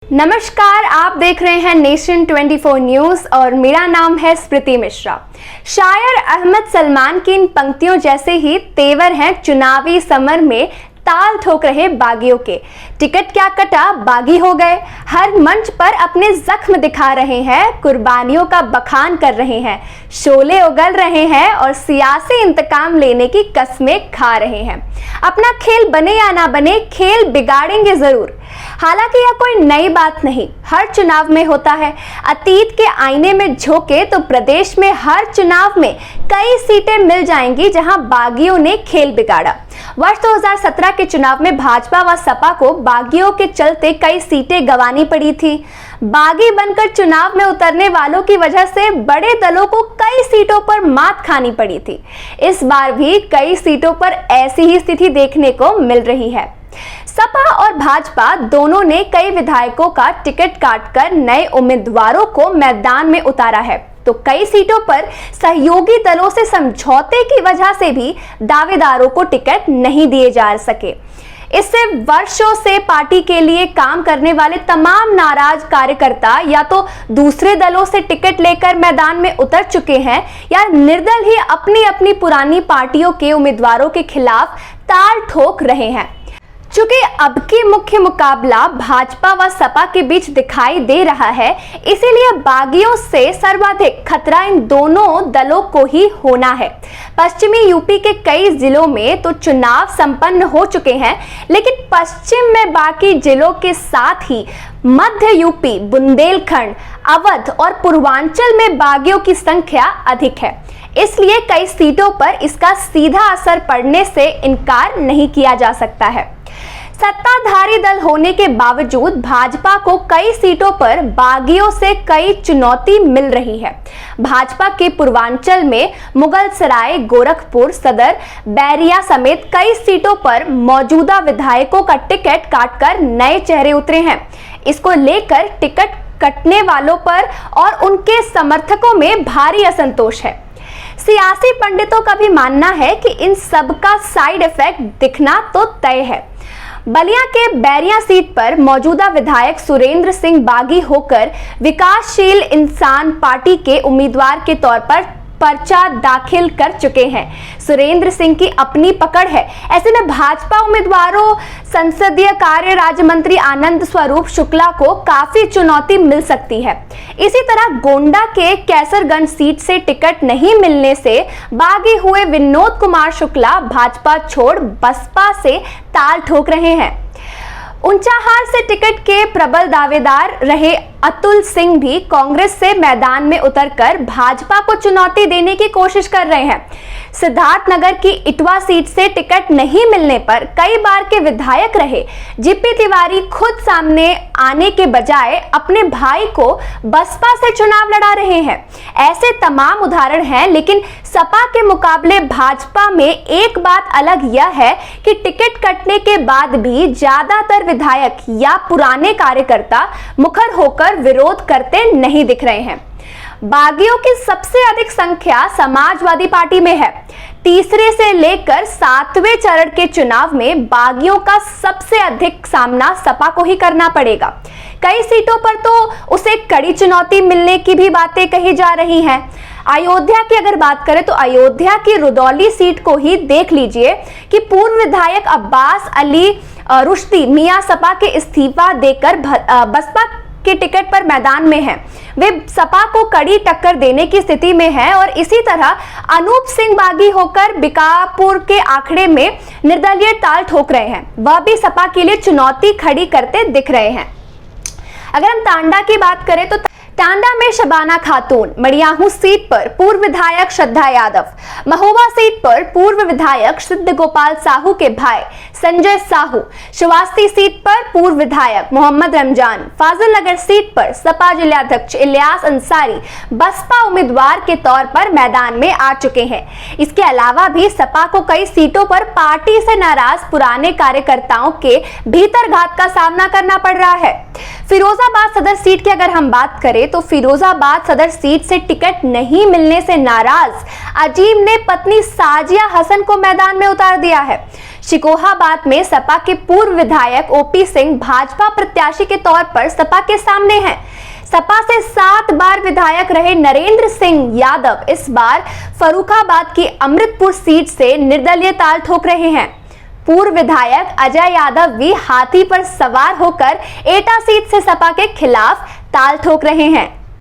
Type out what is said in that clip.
नमस्कार, आप देख रहे हैं नेशन 24 न्यूज और मेरा नाम है स्मृति मिश्रा। शायर अहमद सलमान की इन पंक्तियों जैसे ही तेवर हैं चुनावी समर में ताल ठोक रहे बागियों के। टिकट क्या कटा, बागी हो गए। हर मंच पर अपने जख्म दिखा रहे हैं, कुर्बानियों का बखान कर रहे हैं, शोले उगल रहे हैं और सियासी इंतकाम लेने की कस्में खा रहे हैं। अपना खेल बने या ना बने, खेल बिगाड़ेंगे जरूर। हालांकि यह कोई नई बात नहीं, हर चुनाव में होता है। अतीत के आईने में झोंके तो प्रदेश में हर चुनाव में कई सीटें मिल जाएंगी जहां बागियों ने खेल बिगाड़ा। वर्ष 2017 के चुनाव में भाजपा व सपा को बागियों के चलते कई सीटें गंवानी पड़ी थी। बागी बनकर चुनाव में उतरने वालों की वजह से बड़े दलों को कई सीटों पर मात खानी पड़ी थी। इस बार भी कई सीटों पर ऐसी ही स्थिति देखने को मिल रही है। सपा और भाजपा दोनों ने कई विधायकों का टिकट काटकर नए उम्मीदवारों को मैदान में उतारा है, तो कई सीटों पर सहयोगी दलों से समझौते की वजह से भी दावेदारों को टिकट नहीं दिए जा सके। इससे वर्षों से पार्टी के लिए काम करने वाले तमाम नाराज कार्यकर्ता या तो दूसरे दलों से टिकट लेकर मैदान में उतर चुके हैं या निर्दल ही अपनी अपनी पुरानी पार्टियों के उम्मीदवारों के खिलाफ ताल ठोक रहे हैं। चूंकि अब की मुख्य मुकाबला भाजपा व सपा के बीच दिखाई दे रहा है, इसीलिए बागियों से सर्वाधिक खतरा इन दोनों दलों को ही होना है। पश्चिमी यूपी के कई जिलों में तो चुनाव संपन्न हो चुके हैं, लेकिन पश्चिम में बाकी जिलों के साथ ही मध्य यूपी, बुंदेलखंड, अवध और पूर्वांचल में बागियों की संख्या अधिक है। इसलिए कई सीटों पर इसका सीधा असर पड़ने से इनकार नहीं किया जा सकता है। सत्ताधारी दल होने के बावजूद भाजपा को कई सीटों पर बागियों से कई चुनौती मिल रही है। भाजपा के पूर्वांचल में मुगलसराय, गोरखपुर, सदर, बैरिया समेत कई सीटों पर मौजूदा विधायकों का टिकट काटकर नए चेहरे उतरे हैं। इसको लेकर टिकट कटने वालों पर और उनके समर्थकों में भारी असंतोष है। सियासी पंडितों का भी मानना है कि इन सब का साइड इफेक्ट दिखना तो तय है। बलिया के बैरिया सीट पर मौजूदा विधायक सुरेंद्र सिंह बागी होकर विकासशील इंसान पार्टी के उम्मीदवार के तौर पर पर्चा दाखिल कर चुके हैं। सुरेंद्र सिंह की अपनी पकड़ है। ऐसे में भाजपा उम्मीदवारों संसदीय कार्य राज्य मंत्री आनंद स्वरूप शुक्ला को काफी चुनौती मिल सकती है। इसी तरह गोंडा के कैसरगंज सीट से टिकट नहीं मिलने से बागी हुए विनोद कुमार शुक्ला भाजपा छोड़ बसपा से ताल ठोक रहे हैं। ऊंचाहार से टिकट के प्रबल दावेदार रहे अतुल सिंह भी कांग्रेस से मैदान में उतरकर भाजपा को चुनौती देने की कोशिश कर रहे हैं। सिद्धार्थनगर की इटवा सीट से टिकट नहीं मिलने पर कई बार के विधायक रहे जीपी तिवारी खुद सामने आने के बजाय अपने भाई को बसपा से चुनाव लड़ा रहे हैं। ऐसे तमाम उदाहरण हैं, लेकिन सपा के मुकाबले भाजपा में एक बात अलग यह है कि टिकट कटने के बाद भी ज्यादातर विधायक या पुराने कार्यकर्ता मुखर होकर विरोध करते नहीं दिख रहे हैं। बागियों की सबसे अधिक संख्या समाजवादी पार्टी में है। तीसरे से लेकर 7वें चरण के चुनाव में बागियों का सबसे अधिक सामना सपा को ही करना पड़ेगा। कई सीटों पर तो उसे कड़ी चुनौती मिलने की भी बातें कही जा रही हैं। अयोध्या की अगर बात करें तो अयोध्या की रुदौली सीट को ही देख लीजिए कि पूर्व विधायक अब्बास अली रुश्ती मियां सपा के इस्तीफा देकर बसपा के टिकट पर मैदान में हैं। वे सपा को कड़ी टक्कर देने की स्थिति में हैं और इसी तरह अनूप सिंह बागी होकर बिकापुर के आंकड़े में निर्दलीय ताल ठोक रहे हैं। वह भी सपा के लिए चुनौती खड़ी करते दिख रहे हैं। अगर हम तांडा की बात करें तो टांडा में शबाना खातून, मड़ियाहू सीट पर पूर्व विधायक श्रद्धा यादव, महोबा सीट पर पूर्व विधायक सिद्ध गोपाल साहू के भाई संजय साहू, शिवास्ती सीट पर पूर्व विधायक मोहम्मद रमजान, फाजिल नगर सीट पर सपा जिलाध्यक्ष इलियास अंसारी बसपा उम्मीदवार के तौर पर मैदान में आ चुके हैं। इसके अलावा भी सपा को कई सीटों पर पार्टी से नाराज पुराने कार्यकर्ताओं के भीतरघात का सामना करना पड़ रहा है। फिरोजाबाद सदर सीट की अगर हम बात करें तो फिरोजाबाद सदर सीट से टिकट नहीं मिलने से नाराज अजीम ने पत्नी साजिया हसन को मैदान में उतार दिया है। चिकोहाबाद में सपा के पूर्व विधायक ओपी सिंह भाजपा प्रत्याशी के तौर पर सपा के सामने हैं। सपा से 7 बार विधायक रहे नरेंद्र सिंह यादव इस बार फर्रुखाबाद की अमृतपुर सीट से निर्दलीय ताल ठोक रहे हैं। पूर्व विधायक अजय यादव भी हाथी पर सवार होकर एटा सीट से सपा के खिलाफ ताल ठोक रहे हैं।